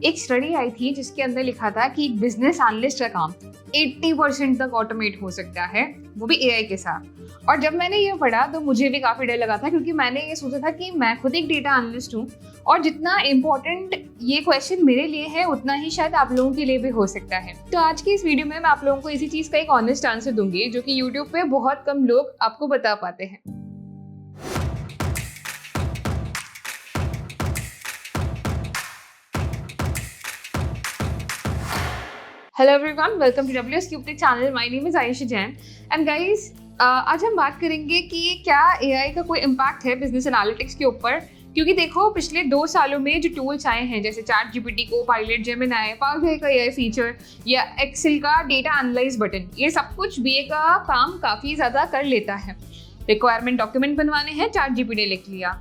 एक स्टडी आई थी जिसके अंदर लिखा था कि एक बिजनेस एनालिस्ट का काम 80% तक ऑटोमेट हो सकता है, वो भी एआई के साथ। और जब मैंने ये पढ़ा तो मुझे भी काफ़ी डर लगा था, क्योंकि मैंने ये सोचा था कि मैं खुद एक डेटा एनालिस्ट हूँ और जितना इम्पोर्टेंट ये क्वेश्चन मेरे लिए है उतना ही शायद आप लोगों के लिए भी हो सकता है। तो आज की इस वीडियो में मैं आप लोगों को इसी चीज़ का एक ऑनेस्ट आंसर दूंगी जो कि यूट्यूब पे बहुत कम लोग आपको बता पाते हैं। Hello everyone, welcome to WSCupTech channel. My name is Ayushi Jain and guys, आज हम बात करेंगे कि क्या एआई का कोई इम्पैक्ट है बिजनेस एनालिटिक्स के ऊपर। क्योंकि देखो, पिछले 2 सालों में जो टूल्स आए हैं जैसे ChatGPT, Copilot, Gemini, power BI का एआई फीचर या एक्सेल का डेटा एनालाइज बटन, ये सब कुछ बीए का काम काफ़ी ज़्यादा कर लेता है। रिक्वायरमेंट डॉक्यूमेंट बनवाने हैं, ChatGPT लिख लिया।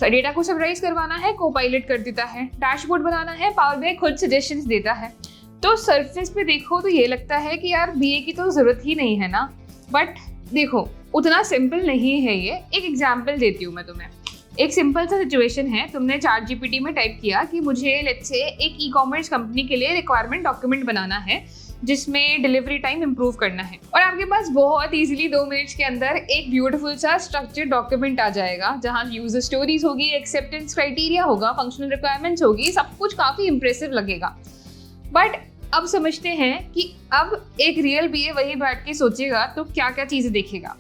डेटा को समराइज करवाना है, Copilot कर देता है। डैशबोर्ड बनाना है, पावर BI खुद सजेशंस देता है। तो सरफेस पे देखो तो ये लगता है कि यार बीए की तो ज़रूरत ही नहीं है ना, बट देखो उतना सिंपल नहीं है ये। एक एग्जांपल देती हूँ मैं तुम्हें। एक सिंपल सा सिचुएशन है, तुमने ChatGPT में टाइप किया कि मुझे लेट्स से एक ई-कॉमर्स कंपनी के लिए रिक्वायरमेंट डॉक्यूमेंट बनाना है जिसमें डिलीवरी टाइम इंप्रूव करना है, और आपके पास बहुत इजीली 2 मिनट्स के अंदर एक ब्यूटीफुल सा स्ट्रक्चर्ड डॉक्यूमेंट आ जाएगा जहाँ यूजर स्टोरीज होगी, एक्सेप्टेंस क्राइटेरिया होगा, फंक्शनल रिक्वायरमेंट्स होगी, सब कुछ काफ़ी इंप्रेसिव लगेगा। बट अब समझते हैं कि अब एक रियल बीए वही बैठ के सोचेगा तो क्या क्या चीज़ें देखेगा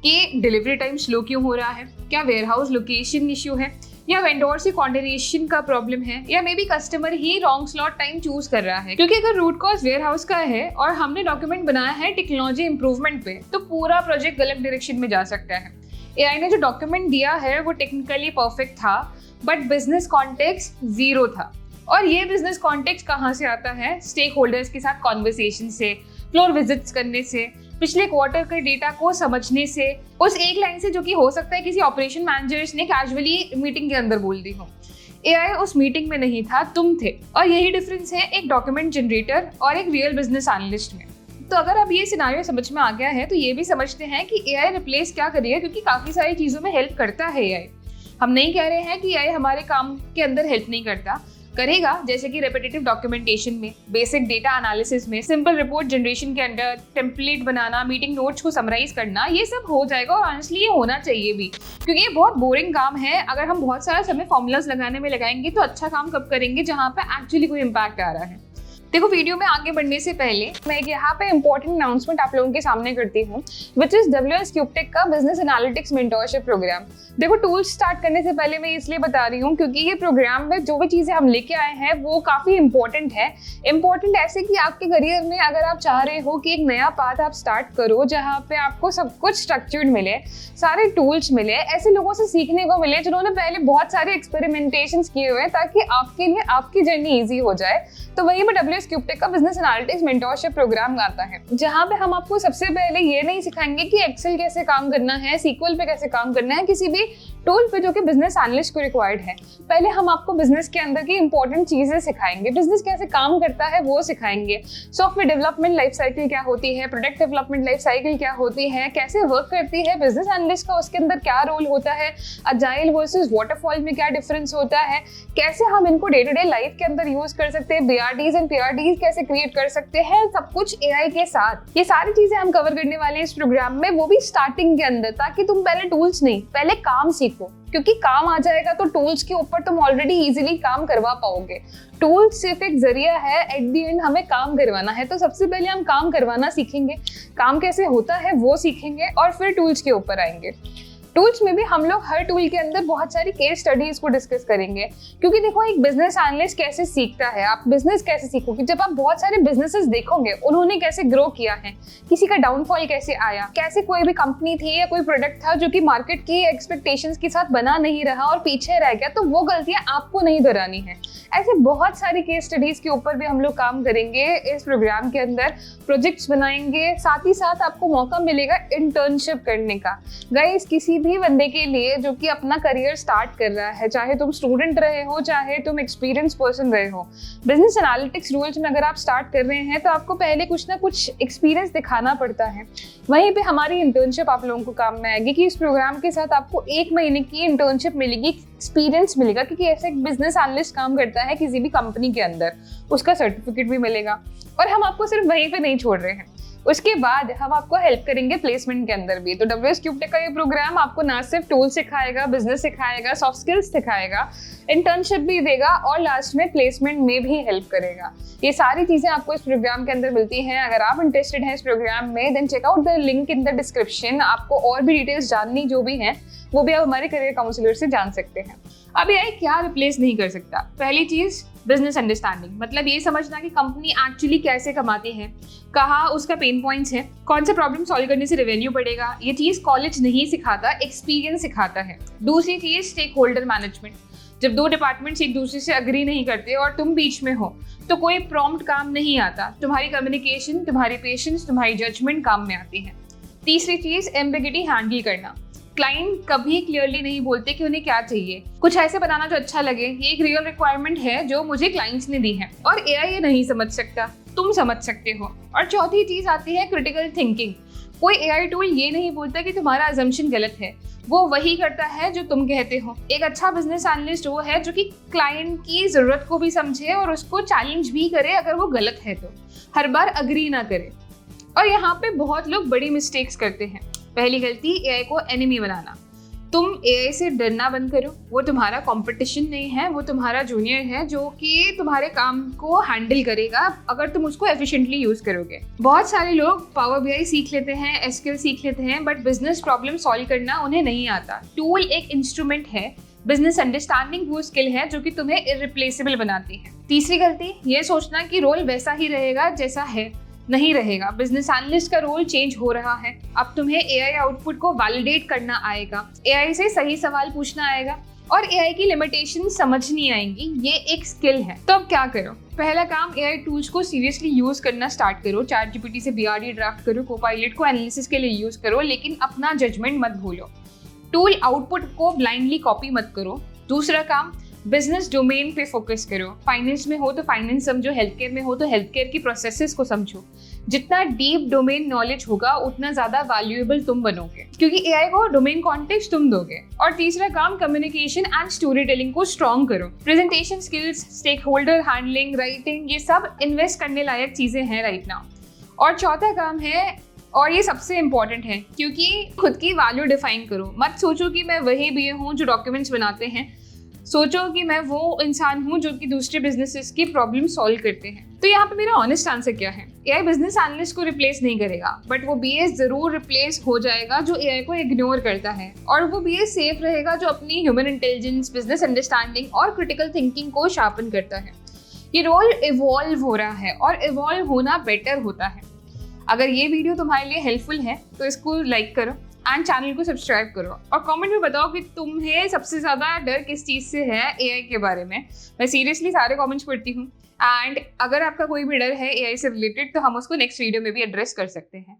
कि डिलीवरी टाइम स्लो क्यों हो रहा है, क्या वेयरहाउस लोकेशन इश्यू है, या वेंडोर से कोऑर्डिनेशन का प्रॉब्लम है, या may be customer he wrong slot time choose कर रहा है। क्योंकि अगर रूट कॉज वेयरहाउस का है और हमने डॉक्यूमेंट बनाया है टेक्नोलॉजी इंप्रूवमेंट पे, तो पूरा प्रोजेक्ट गलत डायरेक्शन में जा सकता है। एआई ने जो डॉक्यूमेंट दिया है वो टेक्निकली परफेक्ट था, बट बिजनेस कॉन्टेक्स्ट जीरो था। और ये बिजनेस कॉन्टेक्स्ट कहाँ से आता है? स्टेक होल्डर्स के साथ कॉन्वर्सेशन से, फ्लोर विजिट्स करने से, पिछले क्वार्टर के डेटा को समझने से, उस एक लाइन से जो कि हो सकता है किसी ऑपरेशन मैनेजर्स ने कैजुअली मीटिंग के अंदर बोल दी हो। एआई उस मीटिंग में नहीं था, तुम थे। और यही डिफरेंस है एक डॉक्यूमेंट जनरेटर और एक रियल बिजनेस एनालिस्ट में। तो अगर अब ये सिनेरियो समझ में आ गया है तो ये भी समझते हैं कि एआई रिप्लेस क्या करिए, क्योंकि काफ़ी सारी चीज़ों में हेल्प करता है एआई। हम नहीं कह रहे हैं कि एआई हमारे काम के अंदर हेल्प नहीं करता, करेगा, जैसे कि रेपिटेटिव डॉक्यूमेंटेशन में, बेसिक डेटा एनालिसिस में, सिंपल रिपोर्ट जनरेशन के अंदर, टेम्पलेट बनाना, मीटिंग नोट्स को समराइज करना, ये सब हो जाएगा। और ऑनेस्टली ये होना चाहिए भी, क्योंकि ये बहुत बोरिंग काम है। अगर हम बहुत सारा समय फॉर्मूलाज लगाने में लगाएंगे तो अच्छा काम कब करेंगे जहाँ पे एक्चुअली कोई इम्पैक्ट आ रहा है। देखो, वीडियो में आगे बढ़ने से पहले मैं एक यहाँ पे इंपॉर्टेंट अनाउंसमेंट आप लोगों के सामने करती हूँ, विच इज WSCupTech का बिजनेस एनालिटिक्स मेंटरशिप प्रोग्राम। देखो, टूल्स स्टार्ट करने से पहले मैं इसलिए बता रही हूँ क्योंकि ये प्रोग्राम में जो भी चीज़ें हम लेके आए हैं वो काफ़ी इंपॉर्टेंट है। इंपॉर्टेंट ऐसे कि आपके करियर में अगर आप चाह रहे हो कि एक नया पाथ आप स्टार्ट करो जहाँ पे आपको सब कुछ स्ट्रक्चर्ड मिले, सारे टूल्स मिले, ऐसे लोगों से सीखने को मिले जिन्होंने पहले बहुत सारे एक्सपेरिमेंटेशंस किए हुए हैं, ताकि आपके लिए आपकी जर्नी ईजी हो जाए। तो वहीं पर WSCupTech का बिजनेस एनालिटिक्स मेंटरशिप प्रोग्राम आता है, जहाँ पे हम आपको सबसे पहले ये नहीं सिखाएंगे कि एक्सेल कैसे काम करना है, SQL पे कैसे काम करना है, किसी भी टूल पे जो कि बिजनेस एनालिस्ट को रिक्वायर्ड है। पहले हम आपको बिजनेस के अंदर की इंपॉर्टेंट चीजें सिखाएंगे, बिजनेस कैसे काम करता है वो सिखाएंगे। सॉफ्टवेयर डेवलपमेंट लाइफ साइकिल क्या होती है, प्रोडक्ट डेवलपमेंट लाइफ साइकिल क्या होती है, कैसे वर्क करती है बिजनेस एनालिस्ट का, उसके अंदर क्या रोल होता है, अजाइल वर्सेस वाटरफॉल में क्या डिफरेंस होता है, कैसे हम इनको डे टू डे लाइफ के अंदर यूज कर सकते हैं, BRDs एंड PRDs कैसे क्रिएट कर सकते हैं, सब कुछ एआई के साथ। ये सारी चीजें हम कवर करने वाले हैं इस प्रोग्राम में, वो भी स्टार्टिंग के अंदर, ताकि तुम पहले टूल्स नहीं, पहले काम सीखो। क्योंकि काम आ जाएगा तो टूल्स के ऊपर तुम ऑलरेडी इजीली काम करवा पाओगे। टूल्स सिर्फ एक जरिया है, एट द एंड हमें काम करवाना है। तो सबसे पहले हम काम करवाना सीखेंगे, काम कैसे होता है वो सीखेंगे, और फिर टूल्स के ऊपर आएंगे। टूल्स में भी हम लोग हर टूल के अंदर बहुत सारी केस स्टडीज को डिस्कस करेंगे, क्योंकि देखो, एक बिजनेस एनालिस्ट कैसे सीखता है, आप बिजनेस कैसे सीखोगे जब आप बहुत सारे बिजनेसेस देखोगे, उन्होंने कैसे ग्रो किया है, किसी का डाउनफॉल कैसे आया, कैसे कोई भी कंपनी थी या कोई प्रोडक्ट था जो कि मार्केट की एक्सपेक्टेशंस के साथ बना नहीं रहा और पीछे रह गया, तो वो गलतियां आपको नहीं दोहरानी है। ऐसे बहुत सारी केस स्टडीज के ऊपर भी हम लोग काम करेंगे इस प्रोग्राम के अंदर, प्रोजेक्ट्स बनाएंगे, साथ ही साथ आपको मौका मिलेगा इंटर्नशिप करने का। गाइस, किसी भी बंदे के लिए जो कि अपना करियर स्टार्ट कर रहा है, चाहे तुम स्टूडेंट रहे हो चाहे तुम एक्सपीरियंस पर्सन रहे हो, बिजनेस एनालिटिक्स रोल्स में अगर आप स्टार्ट कर रहे हैं तो आपको पहले कुछ ना कुछ एक्सपीरियंस दिखाना पड़ता है। वहीं पे हमारी इंटर्नशिप आप लोगों को काम में आएगी कि इस प्रोग्राम के साथ आपको 1 महीने की इंटर्नशिप मिलेगी, एक्सपीरियंस मिलेगा, क्योंकि ऐसे एक बिजनेस एनालिस्ट काम करता है किसी भी कंपनी के अंदर, उसका सर्टिफिकेट भी मिलेगा। और हम आपको सिर्फ वहीं पे नहीं छोड़ रहे हैं, उसके बाद हम आपको हेल्प करेंगे प्लेसमेंट के अंदर भी। तो WS क्यूबटेक का ये प्रोग्राम आपको ना सिर्फ टूल सिखाएगा, बिजनेस सिखाएगा, सॉफ्ट स्किल्स सिखाएगा, इंटर्नशिप भी देगा और लास्ट में प्लेसमेंट में भी हेल्प करेगा। ये सारी चीजें आपको इस प्रोग्राम के अंदर मिलती हैं। अगर आप इंटरेस्टेड हैं इस प्रोग्राम में, then check out the link in the description. आपको और भी डिटेल्स जाननी जो भी हैं वो भी आप हमारे करियर काउंसलर से जान सकते हैं। अब AI क्या रिप्लेस नहीं कर सकता? पहली चीज बिजनेस अंडरस्टैंडिंग, मतलब ये समझना कि कंपनी एक्चुअली कैसे कमाती है, कहाँ उसका पेन पॉइंट्स है, कौन सा प्रॉब्लम सॉल्व करने से रेवेन्यू बढ़ेगा। ये चीज कॉलेज नहीं सिखाता, एक्सपीरियंस सिखाता है। दूसरी चीज स्टेक होल्डर मैनेजमेंट, जब 2 डिपार्टमेंट्स एक दूसरे से अग्री नहीं करते और तुम बीच में हो तो कोई प्रॉम्प्ट काम नहीं आता। तुम्हारी कम्युनिकेशन, तुम्हारी पेशेंस, तुम्हारी जजमेंट काम में आती है। तीसरी चीज एम्बिग्यूटी हैंडल करना। क्लाइंट कभी क्लियरली नहीं बोलते कि उन्हें क्या चाहिए, कुछ ऐसे बताना जो अच्छा लगे, ये एक रियल रिक्वायरमेंट है जो मुझे क्लाइंट्स ने दी है और AI ये नहीं समझ सकता, तुम समझ सकते हो। और चौथी चीज आती है क्रिटिकल थिंकिंग। कोई AI टूल ये नहीं बोलता कि तुम्हारा अजम्पशन गलत है, वो वही करता है जो तुम कहते हो। एक अच्छा बिजनेस एनालिस्ट वो है जो कि क्लाइंट की जरूरत को भी समझे और उसको चैलेंज भी करे अगर वो गलत है तो, हर बार अग्री ना करे। और यहाँ पे बहुत लोग बड़ी मिस्टेक्स करते हैं। पहली गलती, AI को एनिमी बनाना। तुम AI से डरना बंद करो, वो तुम्हारा कंपटीशन नहीं है, वो तुम्हारा जूनियर है जो कि तुम्हारे काम को हैंडल करेगा अगर तुम उसको एफिशिएंटली यूज करोगे। बहुत सारे लोग पावर BI सीख लेते हैं, SQL सीख लेते हैं, बट बिजनेस प्रॉब्लम सॉल्व करना उन्हें नहीं आता। टूल एक इंस्ट्रूमेंट है, बिजनेस अंडरस्टैंडिंग वो स्किल है जो कि तुम्हें इररिप्लेसेबल बनाती है। तीसरी गलती, ये सोचना कि रोल वैसा ही रहेगा जैसा है, नहीं रहेगा। बिजनेस एनालिस्ट का रोल चेंज हो रहा है। अब तुम्हें AI आउटपुट को वैलिडेट करना आएगा, AI से सही सवाल पूछना आएगा और AI की लिमिटेशन समझनी आएंगी। ये एक स्किल है। तो अब क्या करो? पहला काम, AI टूल्स को सीरियसली यूज करना स्टार्ट करो। ChatGPT से BRD ड्राफ्ट करो, कोपायलट को एनालिसिस के लिए यूज करो, लेकिन अपना जजमेंट मत भूलो। टूल आउटपुट को ब्लाइंडली कॉपी मत करो। दूसरा काम, बिजनेस डोमेन पे फोकस करो। फाइनेंस में हो तो फाइनेंस समझो, हेल्थ केयर में हो तो हेल्थ केयर की प्रोसेसेस को समझो। जितना डीप डोमेन नॉलेज होगा उतना ज्यादा वैल्यूएबल तुम बनोगे, क्योंकि AI को डोमेन कॉन्टेक्स्ट तुम दोगे। और तीसरा काम, कम्युनिकेशन एंड स्टोरी टेलिंग को स्ट्रॉन्ग करो। Presentation skills, stakeholder handling, writing, ये सब इन्वेस्ट करने लायक चीजें हैं राइट नाउ। और चौथा काम है, और ये सबसे इंपॉर्टेंट है, क्योंकि खुद की वैल्यू डिफाइन करो। मत सोचो कि मैं वही BA हूँ जो डॉक्यूमेंट्स बनाते हैं, सोचो कि मैं वो इंसान हूँ जो कि दूसरे बिजनेसेस की प्रॉब्लम सॉल्व करते हैं। तो यहाँ पे मेरा ऑनेस्ट आंसर क्या है? AI बिजनेस एनालिस्ट को रिप्लेस नहीं करेगा, बट वो BA जरूर रिप्लेस हो जाएगा जो AI को इग्नोर करता है, और वो BA सेफ रहेगा जो अपनी ह्यूमन इंटेलिजेंस, बिजनेस अंडरस्टैंडिंग और क्रिटिकल थिंकिंग को शार्पन करता है। ये रोल इवॉल्व हो रहा है और इवॉल्व होना बेटर होता है। अगर ये वीडियो तुम्हारे लिए हेल्पफुल है तो इसको लाइक करो एंड चैनल को सब्सक्राइब करो और कमेंट में बताओ कि तुम्हें सबसे ज़्यादा डर किस चीज़ से है AI के बारे में। मैं सीरियसली सारे कमेंट्स पढ़ती हूँ, एंड अगर आपका कोई भी डर है AI से रिलेटेड तो हम उसको नेक्स्ट वीडियो में भी एड्रेस कर सकते हैं।